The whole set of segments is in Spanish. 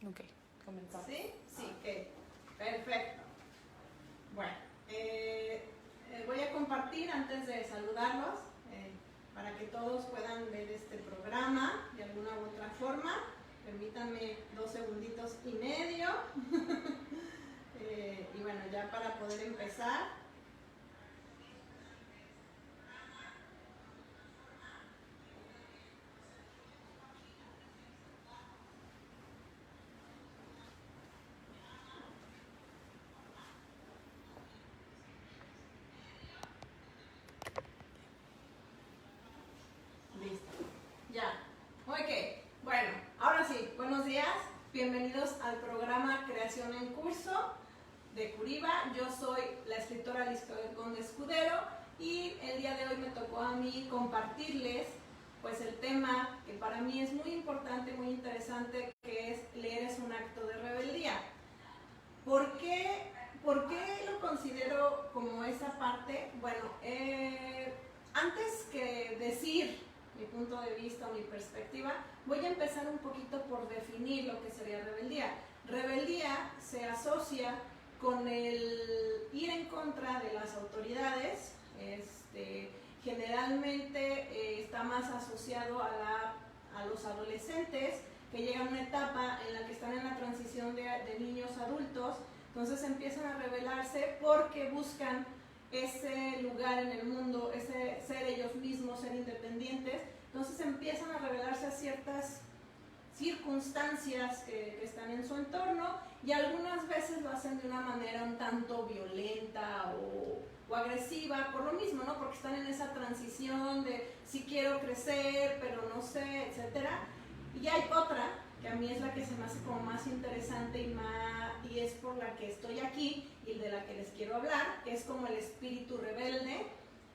Ok, comenzamos. ¿Sí? Sí, ok. Perfecto. Bueno, voy a compartir antes de saludarlos para que todos puedan ver este programa de alguna u otra forma. Permítanme 2 segunditos y medio. Y bueno, ya para poder empezar. Listo. Ya. Ok. Bueno, ahora sí, buenos días. Bienvenidos al programa Creación en Curso de Curiba. Yo soy la escritora Lisbeth Conde Escudero y el día de hoy me tocó a mí compartirles pues el tema que para mí es muy importante, muy interesante, que es leer es un acto de rebeldía. ¿Por qué lo considero como esa parte? Bueno, antes que decir mi punto de vista o mi perspectiva, voy a empezar un poquito por definir lo que sería rebeldía. Rebeldía se asocia con el ir en contra de las autoridades, generalmente está más asociado a los adolescentes que llegan a una etapa en la que están en la transición de niños a adultos, entonces empiezan a rebelarse porque buscan ese lugar en el mundo, ese ser ellos mismos, ser independientes, entonces empiezan a rebelarse a ciertas circunstancias que están en su entorno y algunas veces lo hacen de una manera un tanto violenta o agresiva, por lo mismo, ¿no? Porque están en esa transición de si quiero crecer, pero no sé, etcétera. Y hay otra, que a mí es la que se me hace como más interesante y es por la que estoy aquí y de la que les quiero hablar, que es como el espíritu rebelde.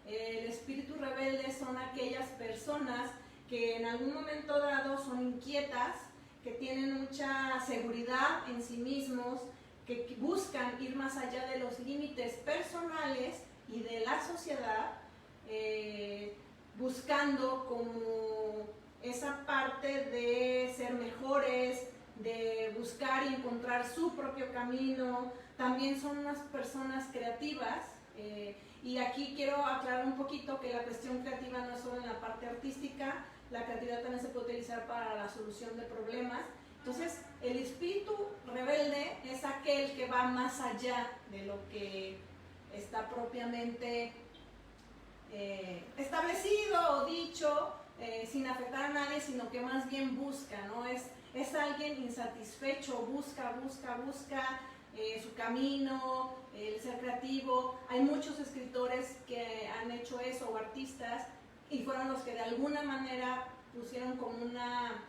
El espíritu rebelde son aquellas personas que en algún momento dado son inquietas, que tienen mucha seguridad en sí mismos, que buscan ir más allá de los límites personales y de la sociedad, buscando como esa parte de ser mejores, de buscar y encontrar su propio camino. También son unas personas creativas, y aquí quiero aclarar un poquito que la cuestión creativa no es solo en la parte artística, la creatividad también se puede utilizar para la solución de problemas. Entonces, el espíritu rebelde es aquel que va más allá de lo que está propiamente establecido o dicho, sin afectar a nadie, sino que más bien busca, ¿no? Es alguien insatisfecho, busca su camino, el ser creativo. Hay muchos escritores que han hecho eso, o artistas, y fueron los que de alguna manera pusieron como una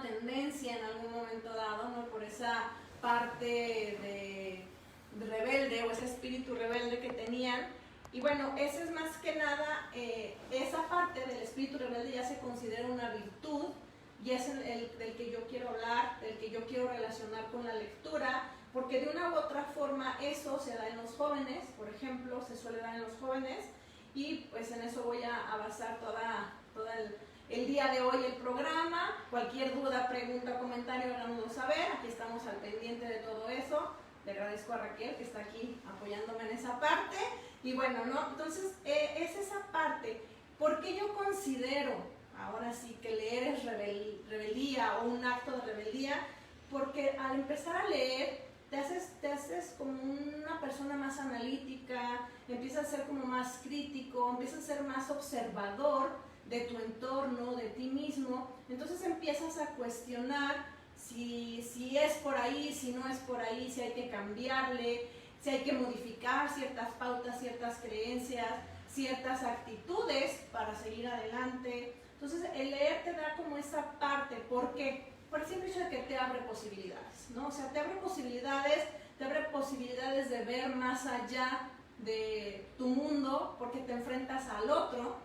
tendencia en algún momento dado, ¿no? Por esa parte de rebelde o ese espíritu rebelde que tenían. Y bueno, ese es más que nada, esa parte del espíritu rebelde ya se considera una virtud y es el del que yo quiero hablar, del que yo quiero relacionar con la lectura, porque de una u otra forma eso se da en los jóvenes, por ejemplo, se suele dar en los jóvenes, y pues en eso voy a basar toda el día de hoy el programa. Cualquier duda, pregunta, comentario, háganoslo saber, aquí estamos al pendiente de todo eso. Le agradezco a Raquel que está aquí apoyándome en esa parte. Y bueno, ¿no? Entonces, es esa parte. ¿Por qué yo considero, ahora sí, que leer es rebeldía o un acto de rebeldía? Porque al empezar a leer, te haces como una persona más analítica, empiezas a ser como más crítico, empiezas a ser más observador de tu entorno, de ti mismo. Entonces empiezas a cuestionar si es por ahí, si no es por ahí, si hay que cambiarle, si hay que modificar ciertas pautas, ciertas creencias, ciertas actitudes para seguir adelante. Entonces el leer te da como esa parte. ¿Por qué? Por el simple hecho de que te abre posibilidades, ¿no? O sea, te abre posibilidades de ver más allá de tu mundo, porque te enfrentas al otro,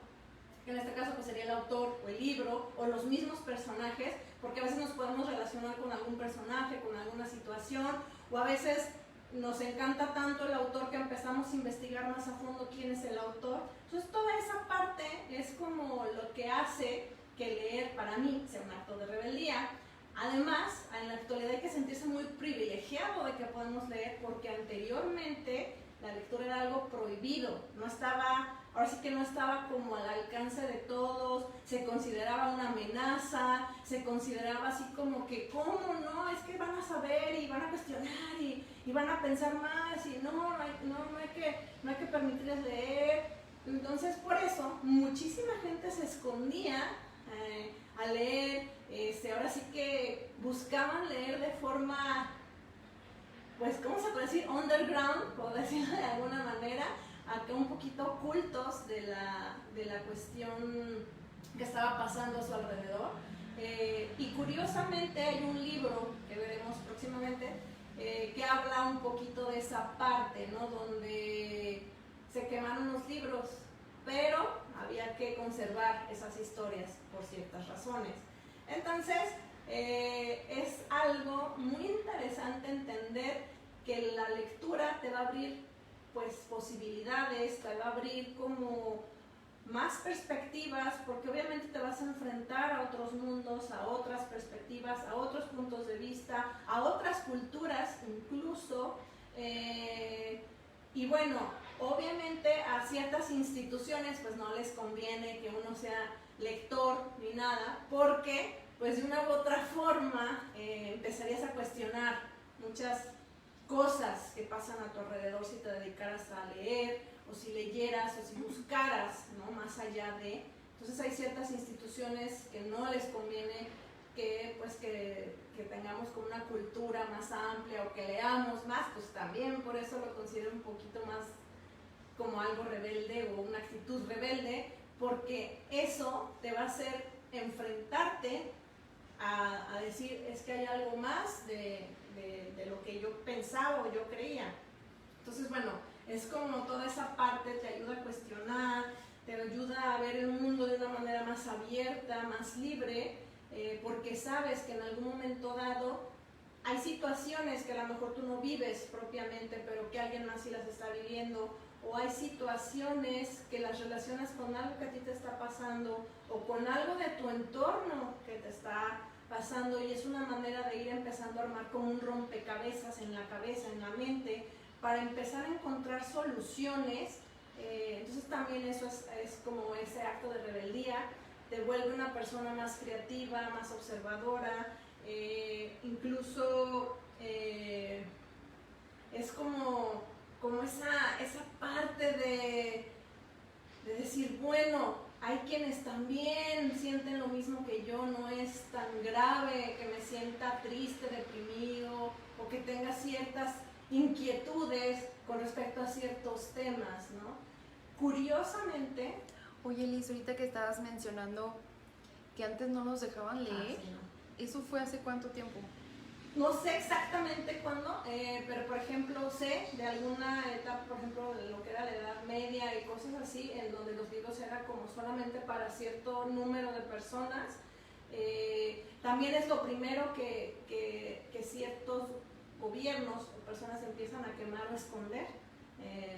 que en este caso pues sería el autor o el libro o los mismos personajes, porque a veces nos podemos relacionar con algún personaje, con alguna situación, o a veces nos encanta tanto el autor que empezamos a investigar más a fondo quién es el autor. Entonces toda esa parte es como lo que hace que leer para mí sea un acto de rebeldía. Además, en la actualidad hay que sentirse muy privilegiado de que podemos leer, porque anteriormente la lectura era algo prohibido, no estaba, ahora sí que no estaba como al alcance de todos, se consideraba una amenaza, se consideraba así como que, ¿cómo no? Es que van a saber y van a cuestionar y van a pensar más y no hay que permitirles leer. Entonces, por eso, muchísima gente se escondía a leer, ahora sí que buscaban leer de forma, pues, ¿cómo se puede decir? Underground, por decirlo de alguna manera, acá un poquito ocultos de la cuestión que estaba pasando a su alrededor. Y curiosamente hay un libro que veremos próximamente que habla un poquito de esa parte, ¿no? Donde se quemaron los libros, pero había que conservar esas historias por ciertas razones. Entonces, es algo muy interesante entender que la lectura te va a abrir, pues, posibilidades, te va a abrir como más perspectivas, porque obviamente te vas a enfrentar a otros mundos, a otras perspectivas, a otros puntos de vista, a otras culturas incluso, y bueno, obviamente a ciertas instituciones pues no les conviene que uno sea lector ni nada, porque pues de una u otra forma empezarías a cuestionar muchas cosas que pasan a tu alrededor si te dedicaras a leer, o si leyeras, o si buscaras, ¿no? Más allá de. Entonces hay ciertas instituciones que no les conviene que, pues, que tengamos como una cultura más amplia o que leamos más, pues también por eso lo considero un poquito más como algo rebelde o una actitud rebelde, porque eso te va a hacer enfrentarte a decir, es que hay algo más de lo que yo pensaba o yo creía. Entonces, bueno, es como toda esa parte te ayuda a cuestionar, te ayuda a ver el mundo de una manera más abierta, más libre, porque sabes que en algún momento dado hay situaciones que a lo mejor tú no vives propiamente, pero que alguien más sí las está viviendo, o hay situaciones que las relacionas con algo que a ti te está pasando, o con algo de tu entorno que te está pasando, y es una manera de ir empezando a armar como un rompecabezas en la cabeza, en la mente, para empezar a encontrar soluciones. Entonces también eso es como ese acto de rebeldía, te vuelve una persona más creativa, más observadora, incluso es como esa parte de decir, bueno, hay quienes también sienten lo mismo que yo, no es tan grave que me sienta triste, deprimido, o que tenga ciertas inquietudes con respecto a ciertos temas, ¿no? Curiosamente... Oye, Liz, ahorita que estabas mencionando que antes no nos dejaban leer, sí, no. ¿Eso fue hace cuánto tiempo? No sé exactamente cuándo, pero por ejemplo sé de alguna etapa, por ejemplo, de lo que era la Edad Media y cosas así, en donde los libros eran como solamente para cierto número de personas. También es lo primero que ciertos gobiernos o personas empiezan a quemar o esconder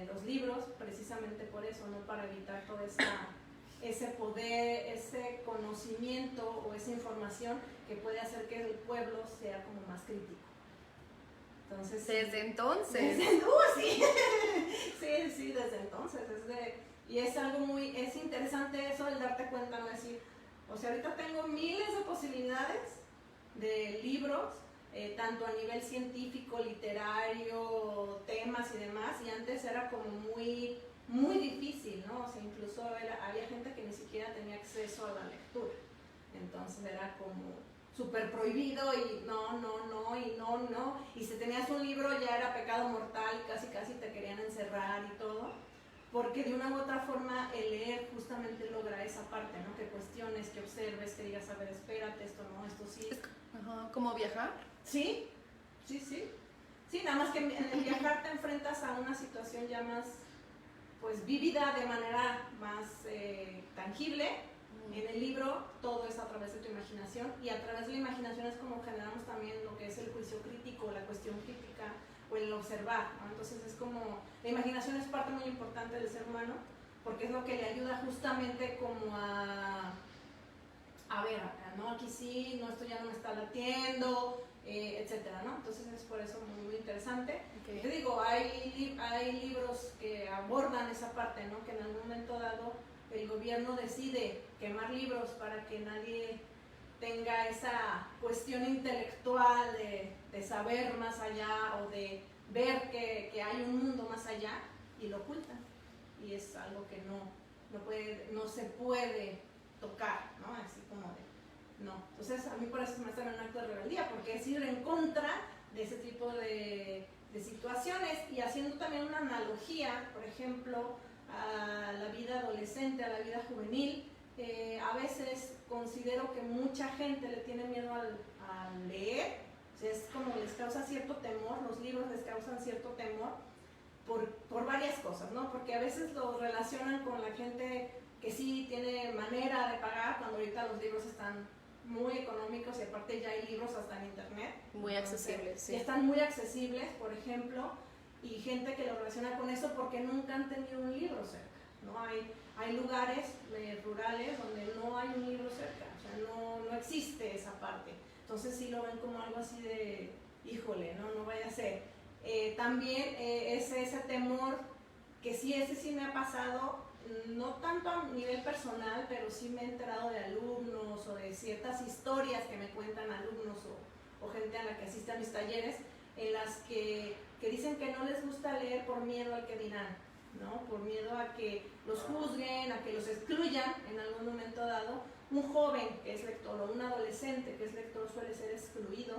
los libros, precisamente por eso, ¿no? Para evitar todo ese poder, ese conocimiento o esa información que puede hacer que el pueblo sea como más crítico. Entonces, desde entonces. Sí. sí, desde entonces. Y es algo es interesante eso, el darte cuenta, no decir, o sea, ahorita tengo miles de posibilidades de libros, tanto a nivel científico, literario, temas y demás, y antes era como muy difícil, ¿no? O sea, incluso había gente que ni siquiera tenía acceso a la lectura, entonces era como súper prohibido y no, y si tenías un libro ya era pecado mortal y casi te querían encerrar y todo, porque de una u otra forma el leer justamente logra esa parte, ¿no? Que cuestiones, que observes, que digas, a ver, espérate, esto no, esto sí. Ajá, ¿como viajar? Sí, nada más que en el viajar te enfrentas a una situación ya más, pues, vívida de manera más tangible. En el libro todo es a través de tu imaginación, y a través de la imaginación es como generamos también lo que es el juicio crítico, la cuestión crítica o el observar, ¿no? Entonces es como, la imaginación es parte muy importante del ser humano, porque es lo que le ayuda justamente como a ver, ¿no? Aquí sí, no, esto ya no me está latiendo, etcétera, ¿no? Entonces es por eso muy, muy interesante. Okay. Te digo, hay libros que abordan esa parte, ¿no? Que en algún momento dado el gobierno decide quemar libros para que nadie tenga esa cuestión intelectual de saber más allá o de ver que hay un mundo más allá, y lo ocultan. Y es algo que no se puede tocar, ¿no? Así como de, no. Entonces a mí por eso me hace un acto de rebeldía, porque es ir en contra de ese tipo de situaciones, y haciendo también una analogía, por ejemplo, a la vida adolescente, a la vida juvenil. A veces considero que mucha gente le tiene miedo al leer, o sea, es como les causa cierto temor, los libros les causan cierto temor por varias cosas, ¿no? Porque a veces lo relacionan con la gente que sí tiene manera de pagar, cuando ahorita los libros están muy económicos y aparte ya hay libros hasta en internet. Muy accesibles, sí. Y están muy accesibles, por ejemplo, y gente que lo relaciona con eso porque nunca han tenido un libro cerca, ¿no? Hay lugares rurales donde no hay un libro cerca, o sea, no existe esa parte. Entonces sí lo ven como algo así de, híjole, no vaya a ser. También es ese temor que sí, ese sí me ha pasado, no tanto a nivel personal, pero sí me he enterado de alumnos o de ciertas historias que me cuentan alumnos o gente a la que asiste a mis talleres, en las que dicen que no les gusta leer por miedo al que dirán, ¿no? Por miedo a que los juzguen, a que los excluyan en algún momento dado. Un joven que es lector o un adolescente que es lector suele ser excluido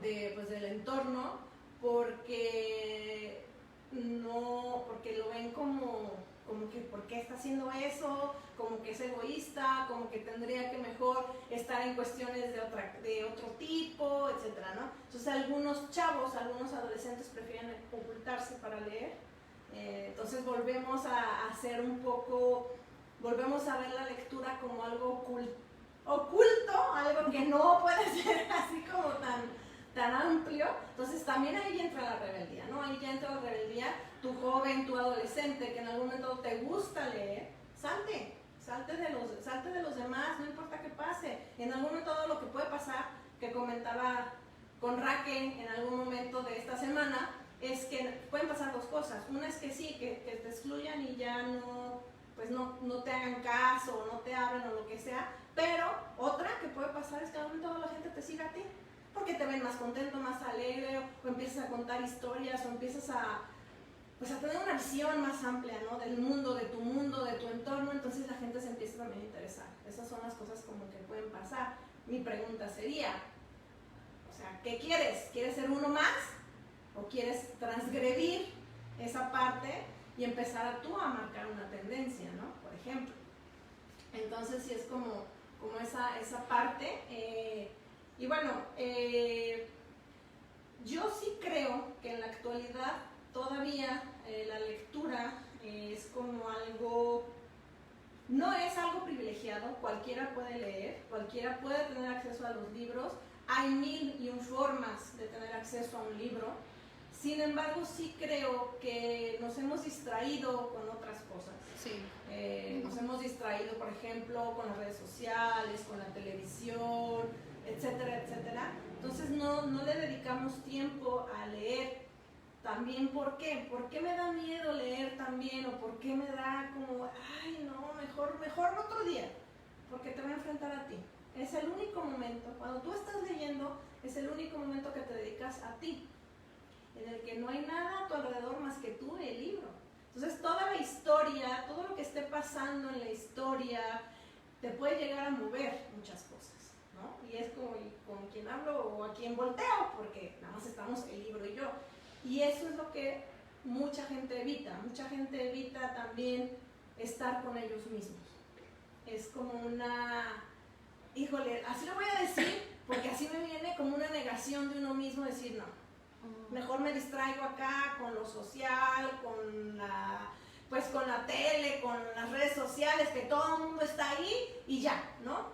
del entorno porque lo ven como que ¿por qué está haciendo eso? Como que es egoísta, como que tendría que mejor estar en cuestiones de otro tipo, etcétera, ¿no? Entonces algunos chavos, algunos adolescentes prefieren ocultarse para leer. Entonces volvemos a hacer volvemos a ver la lectura como algo oculto, algo que no puede ser así como tan amplio. Entonces también ahí entra la rebeldía, ¿no? Ahí ya entra la rebeldía. Tu joven, tu adolescente, que en algún momento te gusta leer, salte de los demás, no importa qué pase. En algún momento dado lo que puede pasar, que comentaba con Raquel en algún momento de esta semana, es que pueden pasar dos cosas. Una es que sí, que te excluyan y ya no te hagan caso, o no te hablen o lo que sea, pero otra que puede pasar es que en algún momento la gente te siga a ti, porque te ven más contento, más alegre, o empiezas a contar historias, o empiezas a tener una visión más amplia, ¿no? Del mundo, de tu entorno. Entonces la gente se empieza también a interesar. Esas son las cosas como que pueden pasar. Mi pregunta sería, o sea, ¿qué quieres? ¿Quieres ser uno más? ¿O quieres transgredir esa parte y empezar tú a marcar una tendencia, ¿no? Por ejemplo. Entonces sí es como esa parte. Y bueno, yo sí creo que en la actualidad todavía la lectura es como no es algo privilegiado, cualquiera puede leer, cualquiera puede tener acceso a los libros, hay 1001 formas de tener acceso a un libro. Sin embargo, sí creo que nos hemos distraído con otras cosas. Sí. Nos hemos distraído, por ejemplo, con las redes sociales, con la televisión, etcétera, etcétera. Entonces no le dedicamos tiempo a leer. También, ¿por qué? ¿Por qué me da miedo leer también? ¿O por qué me da como, ay, no, mejor otro día? Porque te voy a enfrentar a ti. Es el único momento, cuando tú estás leyendo, es el único momento que te dedicas a ti, en el que no hay nada a tu alrededor más que tú y el libro. Entonces toda la historia, todo lo que esté pasando en la historia, te puede llegar a mover muchas cosas, ¿no? Y es como con quien hablo o a quien volteo, porque nada más estamos el libro y yo. Y eso es lo que mucha gente evita. Mucha gente evita también estar con ellos mismos. Es como híjole, así lo voy a decir, porque así me viene como una negación de uno mismo, decir no. Mejor me distraigo acá con lo social, con la tele, con las redes sociales, que todo el mundo está ahí y ya, ¿no?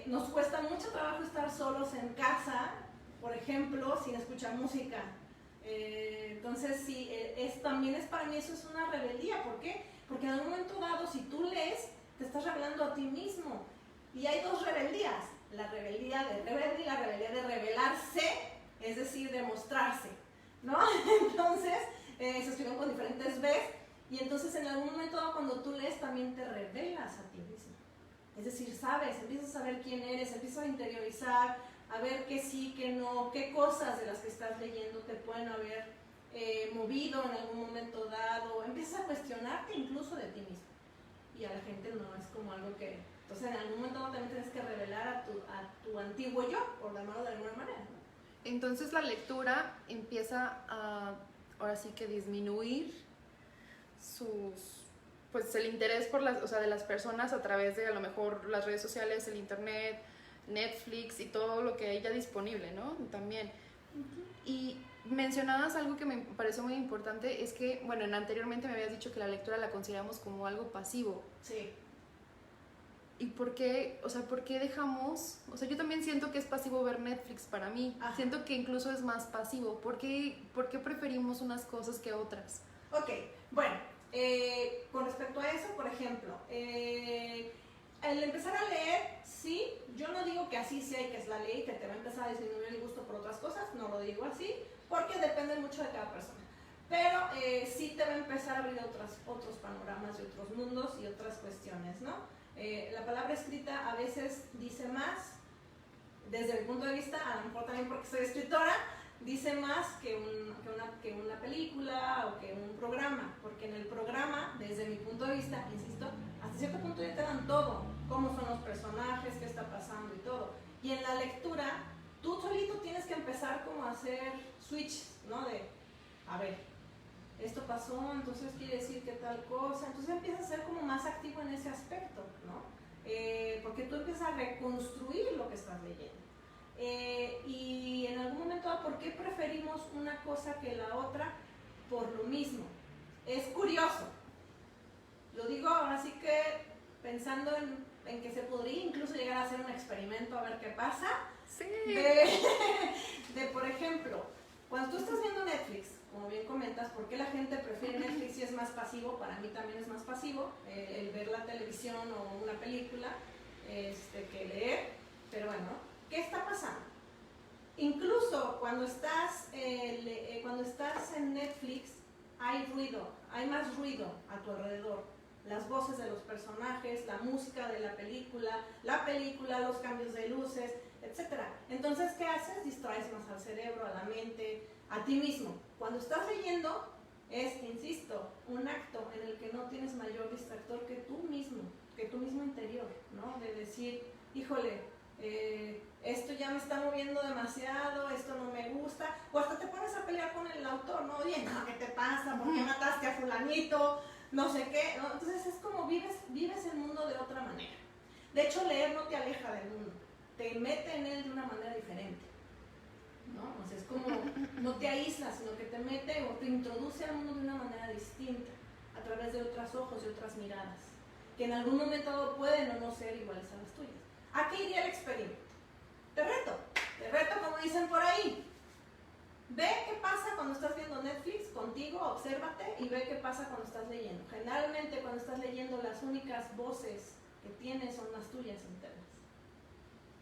Nos cuesta mucho trabajo estar solos en casa, por ejemplo, sin escuchar música. Entonces, sí, también para mí eso es una rebeldía. ¿Por qué? Porque en algún momento dado, si tú lees, te estás revelando a ti mismo. Y hay dos rebeldías, la rebeldía de rebelde y la rebeldía de rebelarse, es decir, de mostrarse, ¿no? Entonces, se escriben con diferentes Bs, y entonces en algún momento cuando tú lees también te revelas a ti mismo. Es decir, sabes, empiezas a saber quién eres, empiezas a interiorizar, a ver qué sí, qué no, qué cosas de las que estás leyendo te pueden haber movido en algún momento dado, empiezas a cuestionarte incluso de ti mismo. Y a la gente no es como algo que... Entonces en algún momento también tienes que revelar a tu antiguo yo, por llamarlo de alguna manera, ¿no? Entonces la lectura empieza a, ahora sí que disminuir pues el interés por o sea, de las personas a través de a lo mejor las redes sociales, el internet, Netflix y todo lo que hay ya disponible, ¿no? También. Y mencionabas algo que me pareció muy importante, es que, bueno, anteriormente me habías dicho que la lectura la consideramos como algo pasivo. Sí. ¿Y por qué, o sea, por qué dejamos? O sea, yo también siento que es pasivo ver Netflix para mí. Ajá. Siento que incluso es más pasivo. ¿Por qué preferimos unas cosas que otras? Ok, bueno, con respecto a eso, por ejemplo, al empezar a leer, sí, yo no digo que así sea y que es la ley, que te va a empezar a disminuir el gusto por otras cosas, no lo digo así, porque depende mucho de cada persona. Pero sí te va a empezar a abrir otros panoramas y otros mundos y otras cuestiones, ¿no? La palabra escrita a veces dice más, desde mi punto de vista, a lo mejor también porque soy escritora, dice más que una película o que un programa, porque en el programa, desde mi punto de vista, insisto, hasta cierto punto ya te dan todo, cómo son los personajes, qué está pasando y todo. Y en la lectura, tú solito tienes que empezar como a hacer switch, ¿no? De, a ver, esto pasó, entonces quiere decir que tal cosa, entonces empiezas a ser como más activo en ese aspecto, ¿no? Porque tú empiezas a reconstruir lo que estás leyendo. Y en algún momento, ¿por qué preferimos una cosa que la otra? Por lo mismo. Es curioso. Lo digo ahora sí que pensando en que se podría incluso llegar a hacer un experimento a ver qué pasa. Sí. De por ejemplo, cuando tú estás viendo Netflix, como bien comentas, ¿por qué la gente prefiere Netflix si es más pasivo? Para mí también es más pasivo el ver la televisión o una película que leer, pero bueno, ¿qué está pasando? Incluso cuando estás en Netflix hay ruido, hay más ruido a tu alrededor, las voces de los personajes, la música de la película, los cambios de luces, etc. Entonces, ¿qué haces? Distraes más al cerebro, a la mente, a ti mismo. Cuando estás leyendo es, insisto, un acto en el que no tienes mayor distractor que tú mismo interior, ¿no? De decir, híjole, esto ya me está moviendo demasiado, esto no me gusta, o hasta te pones a pelear con el autor, ¿no? Oye, no, ¿qué te pasa? ¿Por qué mataste a fulanito? No sé qué, ¿no? Entonces es como vives el mundo de otra manera. De hecho, leer no te aleja del mundo, te mete en él de una manera diferente, ¿no? O sea, es como, no te aísla, sino que te mete o te introduce al mundo de una manera distinta, a través de otros ojos y otras miradas, que en algún momento pueden o no ser iguales a las tuyas. ¿A qué iría el experimento? Te reto como dicen por ahí. Ve qué pasa cuando estás viendo Netflix contigo, obsérvate y ve qué pasa cuando estás leyendo. Generalmente cuando estás leyendo las únicas voces que tienes son las tuyas internas.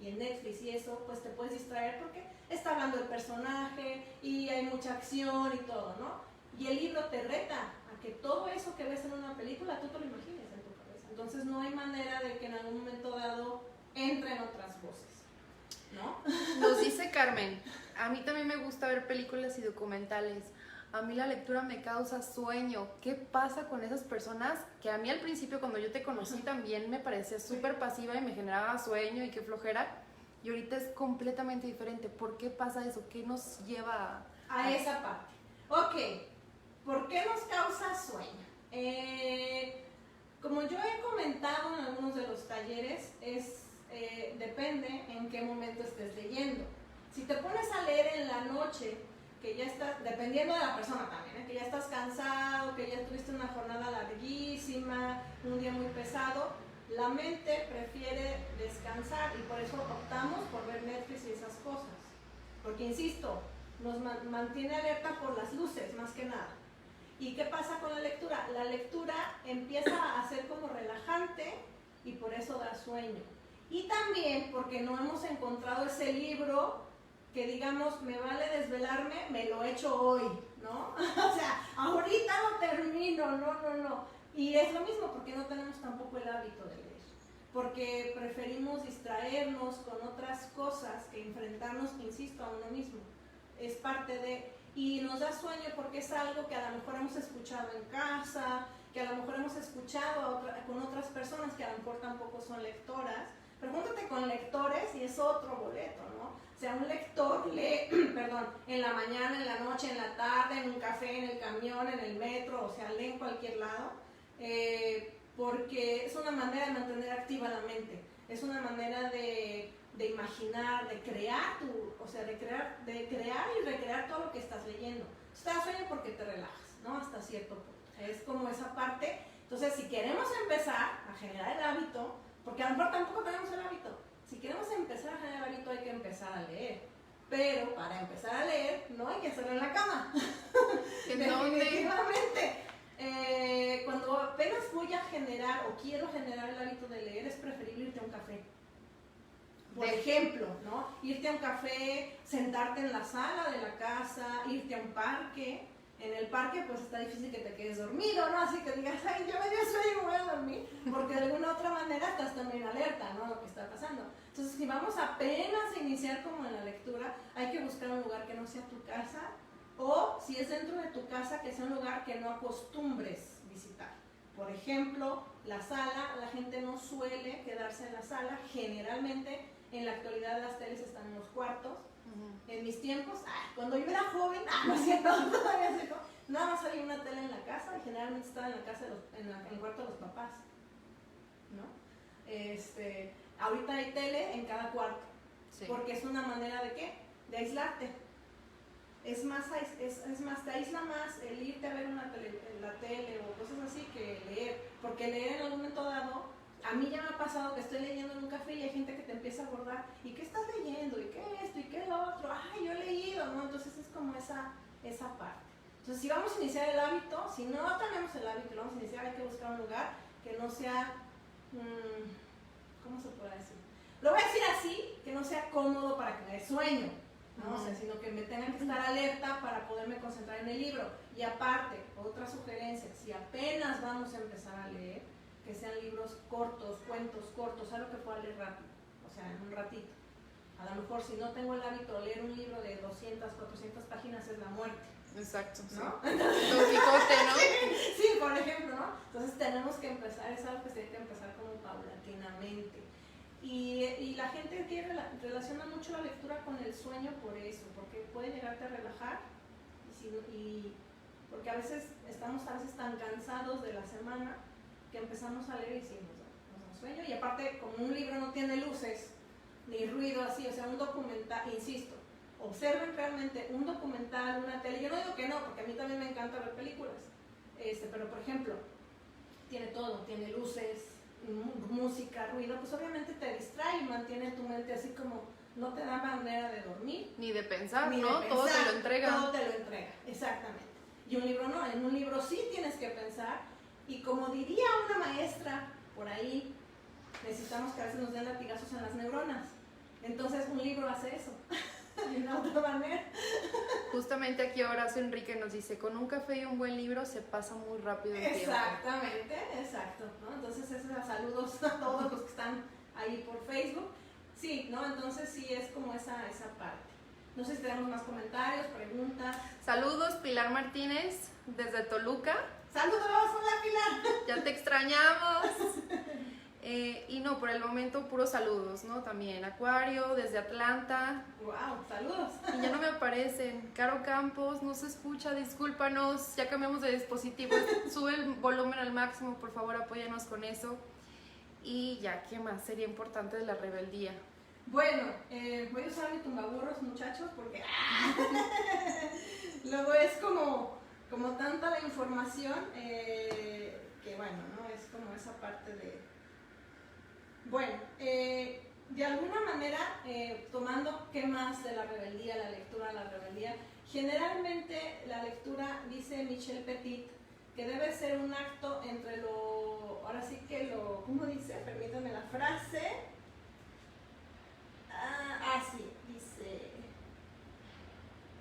Y en Netflix y eso, pues te puedes distraer porque está hablando el personaje y hay mucha acción y todo, ¿no? Y el libro te reta a que todo eso que ves en una película tú te lo imagines en tu cabeza. Entonces no hay manera de que en algún momento dado entren otras voces, ¿no? Nos dice Carmen, a mí también me gusta ver películas y documentales. A mí la lectura me causa sueño. ¿Qué pasa con esas personas que a mí al principio cuando yo te conocí también me parecía súper pasiva y me generaba sueño y qué flojera? Y ahorita es completamente diferente. ¿Por qué pasa eso? ¿Qué nos lleva a esa parte? Ok, ¿por qué nos causa sueño? Como yo he comentado en algunos de los talleres, depende en qué momento estés leyendo. Si te pones a leer en la noche, que ya estás, dependiendo de la persona también, que ya estás cansado, que ya tuviste una jornada larguísima, un día muy pesado, la mente prefiere descansar y por eso optamos por ver Netflix y esas cosas. Porque, insisto, nos mantiene alerta por las luces, más que nada. ¿Y qué pasa con la lectura? La lectura empieza a ser como relajante y por eso da sueño. Y también porque no hemos encontrado ese libro que digamos, me vale desvelarme, me lo echo hoy, ¿no? O sea, ahorita lo termino, no. Y es lo mismo porque no tenemos tampoco el hábito de leer. Porque preferimos distraernos con otras cosas que enfrentarnos, insisto, a uno mismo. Es parte de... Y nos da sueño porque es algo que a lo mejor hemos escuchado en casa, que a lo mejor hemos escuchado con otras personas que a lo mejor tampoco son lectoras. Pero júntate con lectores y es otro boleto, ¿no? O sea, un lector lee, perdón, en la mañana, en la noche, en la tarde, en un café, en el camión, en el metro, o sea, lee en cualquier lado, porque es una manera de mantener activa la mente, es una manera de imaginar, de crear o sea, de crear y recrear todo lo que estás leyendo. Te da sueño porque te relajas, ¿no? Hasta cierto punto. Es como esa parte. Entonces, si queremos empezar a generar el hábito, porque a lo mejor tampoco tenemos el hábito, si queremos empezar a generar el hábito hay que empezar a leer. Pero para empezar a leer no hay que hacerlo en la cama. Definitivamente. Cuando apenas voy a generar o quiero generar el hábito de leer, es preferible irte a un café. Por ejemplo, ¿no? Irte a un café, sentarte en la sala de la casa, irte a un parque. En el parque pues está difícil que te quedes dormido, ¿no? Así que digas, ay, yo me dio sueño, me voy a dormir, porque de alguna otra manera estás también alerta, ¿no? Lo que está pasando. Entonces, si vamos apenas a iniciar como en la lectura, hay que buscar un lugar que no sea tu casa, o si es dentro de tu casa, que sea un lugar que no acostumbres visitar. Por ejemplo, la sala, la gente no suele quedarse en la sala, generalmente en la actualidad las teles están en los cuartos. En mis tiempos, cuando yo era joven, no es cierto, todavía no, nada más había una tele en la casa y generalmente estaba en la casa en el cuarto de los papás, ¿no? Ahorita hay tele en cada cuarto, sí. Porque es una manera de ¿qué? De aislarte. Es más, te aísla más el irte a ver la tele o cosas así que leer, porque leer en algún momento dado. A mí ya me ha pasado que estoy leyendo en un café y hay gente que te empieza a abordar, ¿y qué estás leyendo? ¿Y qué esto? ¿Y qué lo otro? ¡Ay, yo he leído! ¿No? Entonces es como esa parte. Entonces si vamos a iniciar el hábito, si no tenemos el hábito y lo vamos a iniciar, hay que buscar un lugar que no sea, ¿cómo se puede decir? Lo voy a decir así, que no sea cómodo para que me dé sueño, ¿no? O sea, sino que me tengan que estar alerta para poderme concentrar en el libro. Y aparte, otra sugerencia, si apenas vamos a empezar a leer, que sean libros cortos, cuentos cortos, algo que pueda leer rápido, o sea, en un ratito. A lo mejor si no tengo el hábito de leer un libro de 200, 400 páginas es la muerte. Exacto, ¿no? Sí. Don Quijote, ¿no? Sí, por ejemplo, ¿no? Entonces tenemos que empezar, es algo que se tiene que empezar como paulatinamente. Y la gente relaciona mucho la lectura con el sueño por eso, porque puede llegarte a relajar y porque a veces estamos tan cansados de la semana que empezamos a leer y sí, nos da sueño. Y aparte, como un libro no tiene luces ni ruido así, o sea, un documental, insisto, observen realmente un documental, una tele. Yo no digo que no, porque a mí también me encanta ver películas, pero por ejemplo, tiene todo, tiene luces, música, ruido, pues obviamente te distrae y mantiene tu mente así como no te da manera de dormir. Ni de pensar, ni ¿no? De pensar, todo te lo entrega. Todo te lo entrega, exactamente. Y un libro no, en un libro sí tienes que pensar. Y como diría una maestra por ahí, necesitamos que a veces nos den latigazos en las neuronas. Entonces un libro hace eso, de una otra manera. Justamente aquí Horacio Enrique nos dice, con un café y un buen libro se pasa muy rápido el tiempo. Exactamente, exacto, ¿no? Entonces saludos a todos los que están ahí por Facebook. Sí, ¿no? Entonces sí es como esa parte. No sé si tenemos más comentarios, preguntas. Saludos, Pilar Martínez, desde Toluca. ¡Saludos! ¡Hola, Pilar! Ya te extrañamos. Y no, por el momento puros saludos, ¿no? También Acuario, desde Atlanta. ¡Wow! ¡Saludos! Y ya no me aparecen. Caro Campos, no se escucha, discúlpanos. Ya cambiamos de dispositivo. Sube el volumen al máximo, por favor, apóyanos con eso. Y ya, ¿qué más sería importante de la rebeldía? Bueno, voy a usar mi tumbaburros, muchachos, porque luego es como tanta la información que bueno, ¿no? Es como esa parte de... Bueno, de alguna manera, tomando qué más de la rebeldía, la lectura de la rebeldía, generalmente la lectura, dice Michel Petit, que debe ser un acto entre ahora sí que ¿cómo dice? Permítanme la frase, Sí, dice,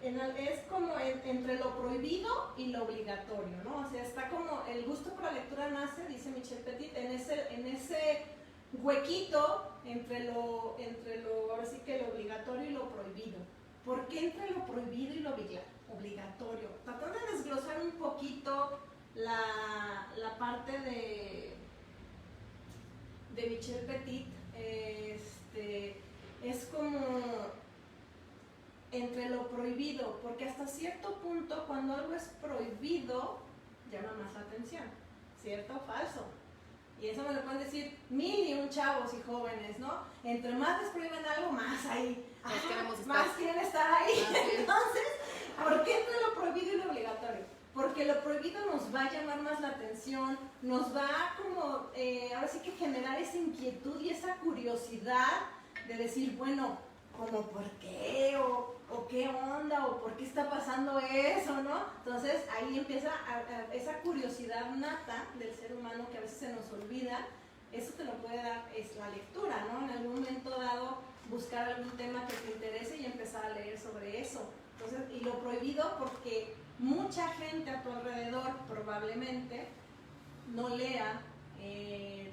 es como entre lo prohibido y lo obligatorio, ¿no? O sea, está como el gusto por la lectura nace, dice Michel Petit, en ese huequito entre ahora sí que lo obligatorio y lo prohibido. ¿Por qué entre lo prohibido y lo obligatorio? Tratando de desglosar un poquito la parte de Michel Petit, es como entre lo prohibido, porque hasta cierto punto cuando algo es prohibido llama más la atención, ¿cierto o falso? Y eso me lo pueden decir 1001 chavos y jóvenes, ¿no? Entre más les prohíben algo, más ahí, más quieren estar ahí. Entonces, ¿por qué entre lo prohibido y lo obligatorio? Porque lo prohibido nos va a llamar más la atención, nos va como, ahora sí que generar esa inquietud y esa curiosidad de decir, bueno, como por qué, o qué onda, o por qué está pasando eso, ¿no? Entonces ahí empieza esa curiosidad nata del ser humano que a veces se nos olvida. Eso te lo puede dar es la lectura, ¿no? En algún momento dado buscar algún tema que te interese y empezar a leer sobre eso. Entonces, y lo prohibido porque mucha gente a tu alrededor probablemente no lea,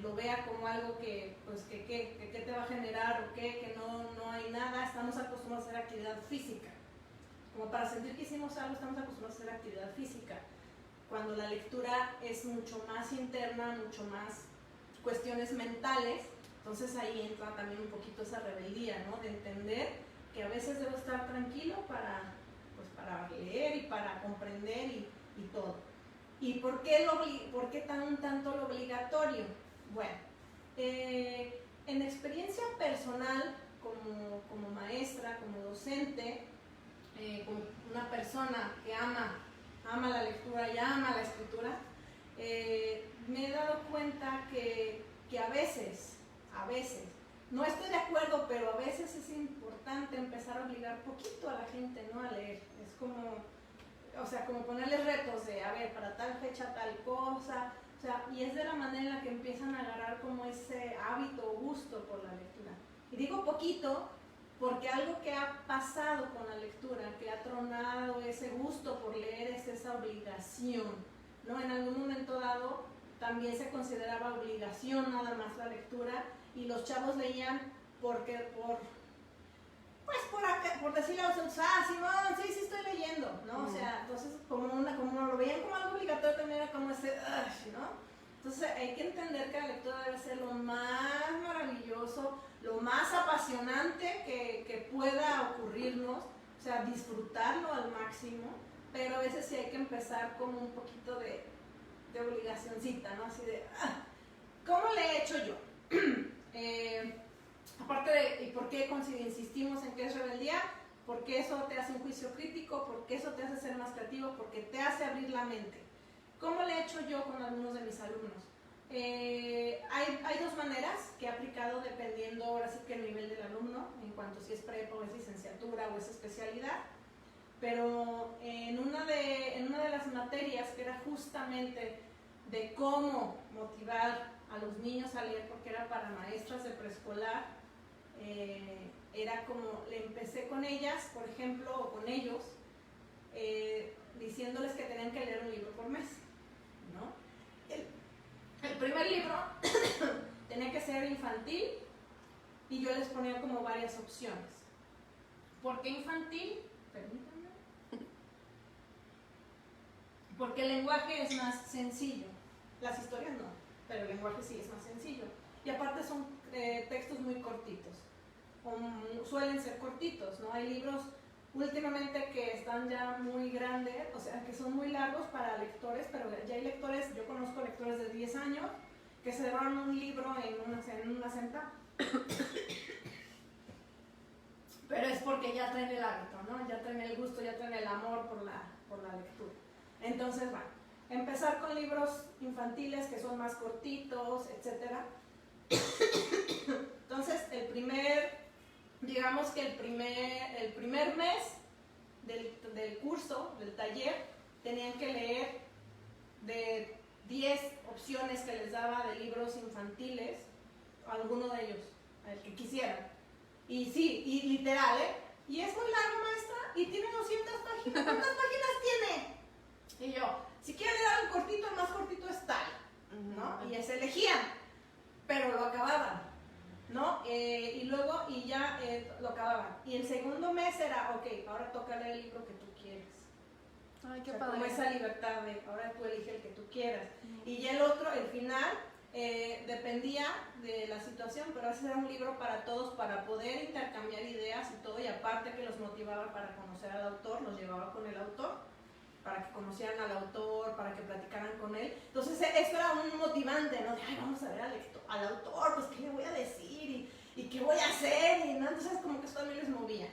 lo vea como algo que, pues, que te va a generar o que no hay nada. Estamos acostumbrados a hacer actividad física. Como para sentir que hicimos algo, estamos acostumbrados a hacer actividad física. Cuando la lectura es mucho más interna, mucho más cuestiones mentales, entonces ahí entra también un poquito esa rebeldía, ¿no? De entender que a veces debo estar tranquilo para leer y para comprender y todo. ¿Y por qué tanto lo obligatorio? Bueno, en experiencia personal, como maestra, como docente, como una persona que ama la lectura y ama la escritura, me he dado cuenta que a veces, no estoy de acuerdo, pero a veces es importante empezar a obligar poquito a la gente, ¿no? A leer. Es como, o sea, como ponerles retos de, a ver, para tal fecha tal cosa, o sea, y es de la manera en la que empiezan a agarrar como ese hábito o gusto por la lectura. Y digo poquito porque algo que ha pasado con la lectura, que ha tronado ese gusto por leer, es esa obligación, ¿no? En algún momento dado también se consideraba obligación nada más la lectura, y los chavos leían por decirle a los otros, Simón, sí estoy leyendo, ¿no? O sea, entonces como lo veían como algo obligatorio, también era como ese, ¿no? Entonces hay que entender que la lectura debe ser lo más maravilloso, lo más apasionante que pueda ocurrirnos, o sea, disfrutarlo al máximo, pero a veces sí hay que empezar como un poquito de obligacioncita, ¿no? Así de, ¿cómo le he hecho yo? Aparte de, ¿y por qué insistimos en que es rebeldía? Porque eso te hace un juicio crítico, porque eso te hace ser más creativo, porque te hace abrir la mente. ¿Cómo le he hecho yo con algunos de mis alumnos? Hay dos maneras que he aplicado dependiendo ahora sí que el nivel del alumno, en cuanto si es prepa o es licenciatura o es especialidad. Pero en una de las materias que era justamente de cómo motivar a los niños a leer, porque era para maestras de preescolar, era como, le empecé con ellas, por ejemplo, o con ellos, diciéndoles que tenían que leer un libro por mes, ¿no? El primer libro tenía que ser infantil y yo les ponía como varias opciones. ¿Por qué infantil? Permítanme. Porque el lenguaje es más sencillo. Las historias no, pero el lenguaje sí es más sencillo. Y aparte son textos muy cortitos, o suelen ser cortitos, ¿no? Hay libros últimamente que están ya muy grandes, o sea, que son muy largos para lectores, pero ya hay lectores, yo conozco lectores de 10 años que se devoran un libro en una sentada. Pero es porque ya traen el hábito, ¿no? Ya traen el gusto, ya traen el amor por la lectura. Entonces, bueno, empezar con libros infantiles que son más cortitos, etc. Entonces, digamos que el primer mes del curso, del taller, tenían que leer de 10 opciones que les daba de libros infantiles, alguno de ellos, el que quisieran. Y sí, y literal, ¿eh? Y es muy largo, maestra, y tiene 200 páginas. ¿Cuántas páginas tiene? Y yo, si quiere leer algo cortito, el más cortito es tal, ¿no? Y se elegían, pero lo acababan, ¿no? Y luego, y ya lo acababan. Y el segundo mes era, ok, ahora toca leer el libro que tú quieres. Ay, qué o sea, padre. como esa libertad de, ahora tú eliges el que tú quieras. Y ya el otro, el final, dependía de la situación, pero a veces era un libro para todos, para poder intercambiar ideas y todo, y aparte que los motivaba para conocer al autor, los llevaba con el autor, para que conocieran al autor, para que platicaran con él. Entonces eso era un motivante, ¿no? De, ay, vamos a ver al autor, pues qué le voy a decir y qué voy a hacer, y, ¿no? Entonces como que eso también les movía.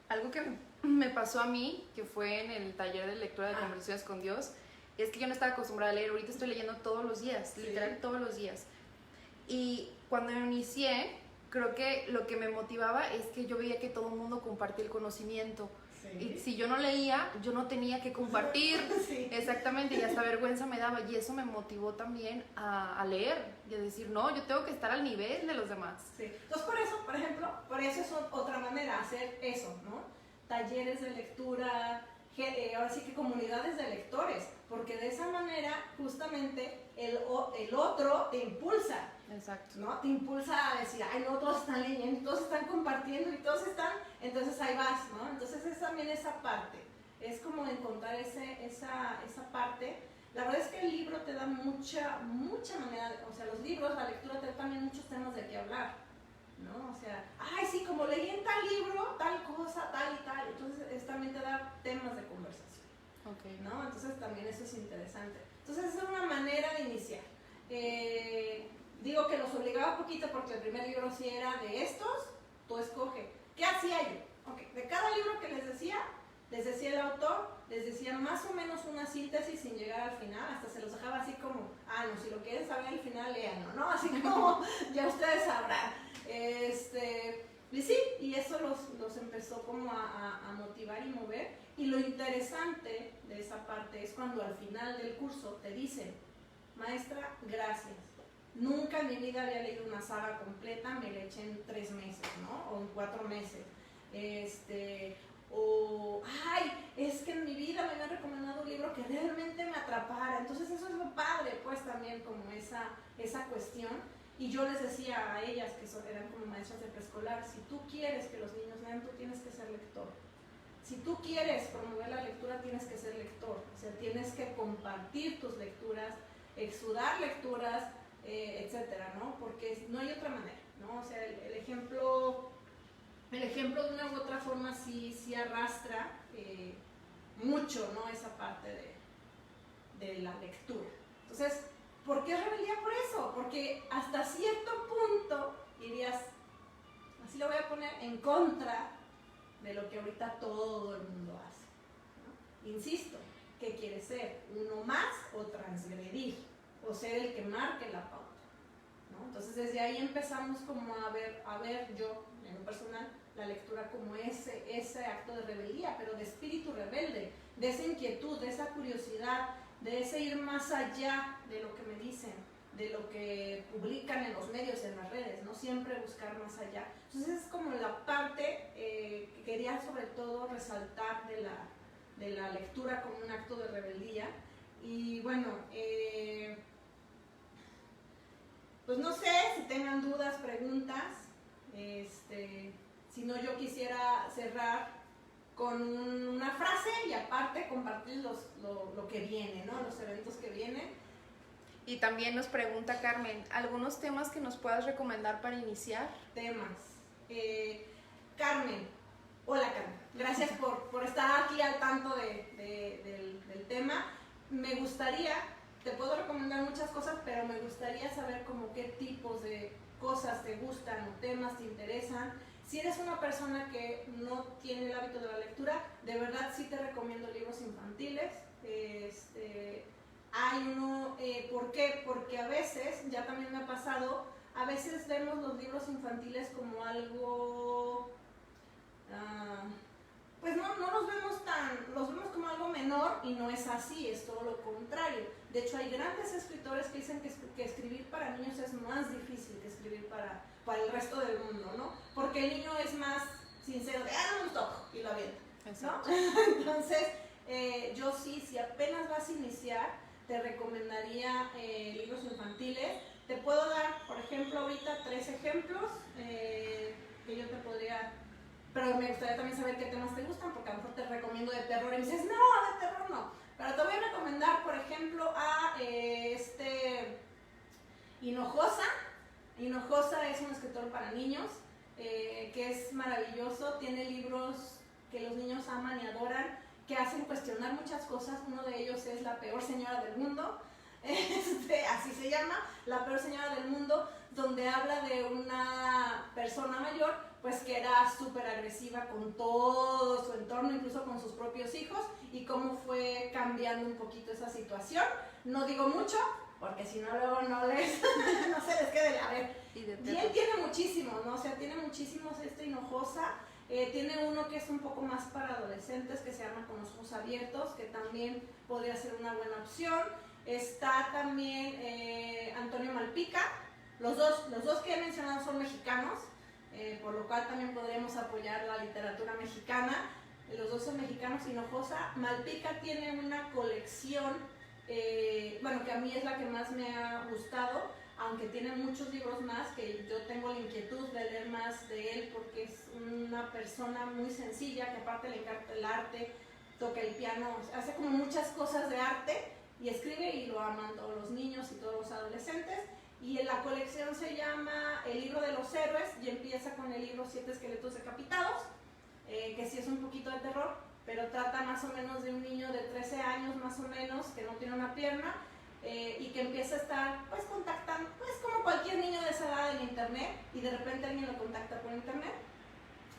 Algo que me pasó a mí, que fue en el taller de lectura de Conversaciones con Dios, es que yo no estaba acostumbrada a leer. Ahorita estoy leyendo todos los días, sí, literal todos los días. Y cuando inicié, creo que lo que me motivaba es que yo veía que todo el mundo compartía el conocimiento. Sí. Y si yo no leía, yo no tenía que compartir. Sí. Exactamente, y hasta vergüenza me daba. Y eso me motivó también a leer y a decir, no, yo tengo que estar al nivel de los demás. Sí. Entonces, por eso, por ejemplo, por eso es otra manera, hacer eso, ¿no? Talleres de lectura, ahora sí que comunidades de lectores, porque de esa manera justamente el otro te impulsa. Exacto. ¿No? Te impulsa a decir, ay, no, todos están leyendo, todos están compartiendo y todos están, entonces ahí vas, ¿no? Entonces es también esa parte, es como encontrar esa parte. La verdad es que el libro te da mucha manera, o sea, los libros, la lectura te da también muchos temas de qué hablar, ¿no? O sea, ay, sí, como leí en tal libro, tal cosa, tal y tal, entonces también te da temas de conversación, okay, ¿no? Entonces también eso es interesante. Entonces esa es una manera de iniciar. Digo que los obligaba un poquito porque el primer libro sí era de estos, tú escoge. ¿Qué hacía yo? Okay. De cada libro que les decía el autor, les decía más o menos una síntesis sin llegar al final, hasta se los dejaba así como, no, si lo quieren saber al final, léanlo, ¿no? Así como, ya ustedes sabrán. Y sí, y eso los empezó como a motivar y mover. Y lo interesante de esa parte es cuando al final del curso te dicen, maestra, gracias. Nunca en mi vida había leído una saga completa, me la eché en 3 meses, ¿no? O en 4 meses. Es que en mi vida me habían recomendado un libro que realmente me atrapara. Entonces eso es lo padre, pues también como esa cuestión. Y yo les decía a ellas, que eran como maestras de preescolar, si tú quieres que los niños lean, tú tienes que ser lector. Si tú quieres promover la lectura, tienes que ser lector. O sea, tienes que compartir tus lecturas, exudar lecturas, etcétera, ¿no? Porque no hay otra manera, ¿no? O sea, el ejemplo de una u otra forma sí arrastra mucho, ¿no? Esa parte de la lectura. Entonces, ¿por qué rebeldía por eso? Porque hasta cierto punto irías, así lo voy a poner, en contra de lo que ahorita todo el mundo hace, ¿no? Insisto, ¿qué quieres ser? ¿Uno más o transgredir? O ser el que marque la pauta, ¿no? Entonces desde ahí empezamos como a ver yo, en lo personal, la lectura como ese acto de rebeldía, pero de espíritu rebelde, de esa inquietud, de esa curiosidad, de ese ir más allá de lo que me dicen, de lo que publican en los medios, en las redes, ¿no? Siempre buscar más allá. Entonces es como la parte que quería sobre todo resaltar de la lectura como un acto de rebeldía. Y bueno, pues no sé si tengan dudas, preguntas. Si no, yo quisiera cerrar con una frase y aparte compartir lo que viene, ¿no? Los eventos que vienen. Y también nos pregunta Carmen, ¿algunos temas que nos puedas recomendar para iniciar? Temas. Carmen, hola Carmen, gracias por estar aquí al tanto del tema. Me gustaría, te puedo recomendar muchas cosas, pero me gustaría saber como qué tipos de cosas te gustan o temas te interesan. Si eres una persona que no tiene el hábito de la lectura, de verdad sí te recomiendo libros infantiles. Hay uno, ¿por qué? Porque a veces, ya también me ha pasado, a veces vemos los libros infantiles como algo, pues no los vemos los vemos como algo menor y no es así, es todo lo contrario. De hecho hay grandes escritores que dicen que escribir para niños es más difícil que escribir para el resto del mundo, ¿no? porque el niño es más sincero de, no me gustó, y lo avienta, Exacto. ¿no? Entonces, yo sí, si apenas vas a iniciar, te recomendaría libros infantiles. Te puedo dar, por ejemplo, ahorita 3 ejemplos que yo te podría, pero me gustaría también saber qué temas te gustan, porque a lo mejor te recomiendo de terror y me dices, no, de terror no. Pero te voy a recomendar, por ejemplo, a Hinojosa. Hinojosa es un escritor para niños que es maravilloso, tiene libros que los niños aman y adoran, que hacen cuestionar muchas cosas. Uno de ellos es La peor señora del mundo, así se llama, La peor señora del mundo, donde habla de una persona mayor pues que era súper agresiva con todo su entorno, incluso con sus propios hijos, y cómo fue cambiando un poquito esa situación. No digo mucho, porque si no luego no se les quede a ver. Y él tiene muchísimos, ¿no? O sea, tiene muchísimos Hinojosa. Tiene uno que es un poco más para adolescentes, que se llama Con los ojos abiertos, que también podría ser una buena opción. Está también Antonio Malpica. Los dos que he mencionado son mexicanos, por lo cual también podríamos apoyar la literatura mexicana. Los dos son mexicanos. Hinojosa. Malpica tiene una colección, bueno, que a mí es la que más me ha gustado, aunque tiene muchos libros más, que yo tengo la inquietud de leer más de él, porque es una persona muy sencilla, que aparte le encanta el arte, toca el piano, hace como muchas cosas de arte, y escribe, y lo aman todos los niños y todos los adolescentes. Y en la colección se llama El libro de los héroes, y empieza con el libro 7 esqueletos decapitados, que sí es un poquito de terror, pero trata más o menos de un niño de 13 años más o menos, que no tiene una pierna, y que empieza a estar pues contactando, pues como cualquier niño de esa edad en internet, y de repente alguien lo contacta por internet,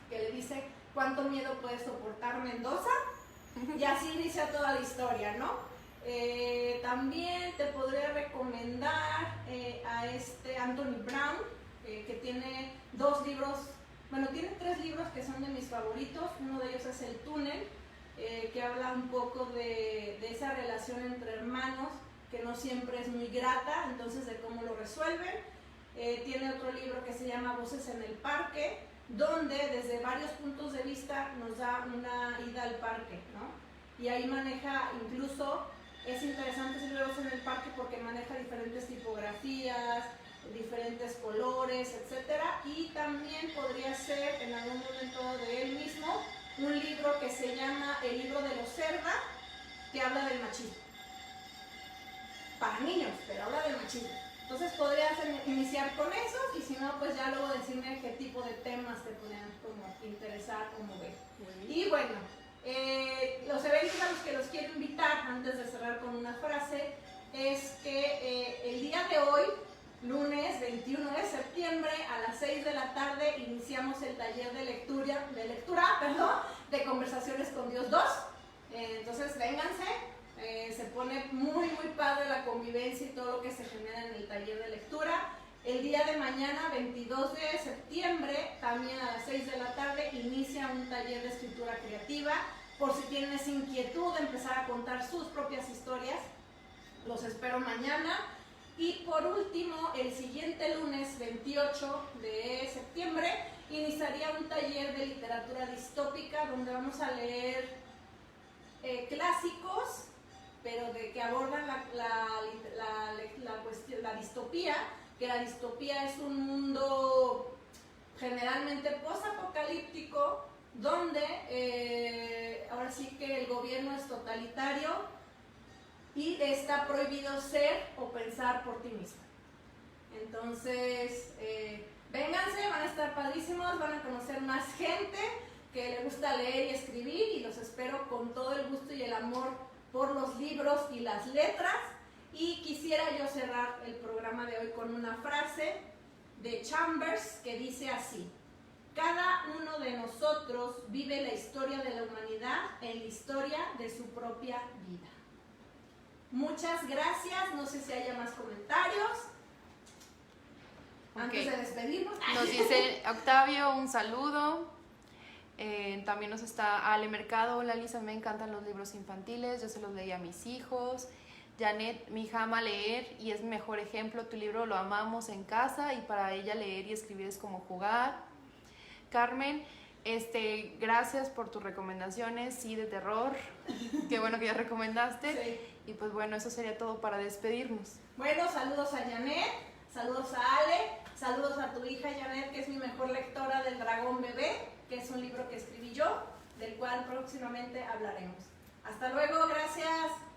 que le dice cuánto miedo puede soportar Mendoza, y así inicia toda la historia, ¿no? También te podría recomendar a Anthony Brown, que tiene 2 libros, bueno, tiene 3 libros que son de mis favoritos. Uno de ellos es El túnel, que habla un poco de esa relación entre hermanos, que no siempre es muy grata, entonces de cómo lo resuelven. Tiene otro libro que se llama Voces en el parque, donde desde varios puntos de vista nos da una ida al parque, ¿no? Y ahí maneja, incluso es interesante ese libro en el parque, porque maneja diferentes tipografías, diferentes colores, etcétera. Y también podría ser en algún momento de él mismo un libro que se llama El libro de los Cerda, que habla del machismo. Para niños, pero habla del machismo. Entonces podrías iniciar con esos, y si no, pues ya luego decirme qué tipo de temas te podrían como interesar o mover. Y bueno, los eventos a los que los quiero invitar, antes de cerrar con una frase, es que el día de hoy, lunes 21 de septiembre, a las 6 de la tarde, iniciamos el taller de lectura, de Conversaciones con Dios 2. Entonces vénganse. Se pone muy padre la convivencia y todo lo que se genera en el taller de lectura. El día de mañana, 22 de septiembre, también a las 6 de la tarde, inicia un taller de escritura creativa. Por si tienen esa inquietud de empezar a contar sus propias historias, los espero mañana. Y por último, el siguiente lunes, 28 de septiembre, iniciaría un taller de literatura distópica, donde vamos a leer clásicos, pero que abordan la distopía, que la distopía es un mundo generalmente post-apocalíptico, donde ahora sí que el gobierno es totalitario y está prohibido ser o pensar por ti mismo. Entonces, vénganse, van a estar padrísimos, van a conocer más gente que le gusta leer y escribir, y los espero con todo el gusto y el amor por los libros y las letras. Y quisiera yo cerrar el programa de hoy con una frase de Chambers que dice así: cada uno de nosotros vive la historia de la humanidad en la historia de su propia vida. Muchas gracias, no sé si haya más comentarios. Antes de despedirnos. Nos dice Octavio, un saludo. También nos está Ale Mercado. Hola Lisa, me encantan los libros infantiles, yo se los leí a mis hijos. Janet, mi hija ama leer y es mi mejor ejemplo. Tu libro lo amamos en casa y para ella leer y escribir es como jugar. Carmen, gracias por tus recomendaciones, sí, de terror. Qué bueno que ya recomendaste. Sí. Y pues bueno, eso sería todo para despedirnos. Bueno, saludos a Janet, saludos a Ale, saludos a tu hija Janet, que es mi mejor lectora del Dragón Bebé, que es un libro que escribí yo, del cual próximamente hablaremos. Hasta luego, gracias.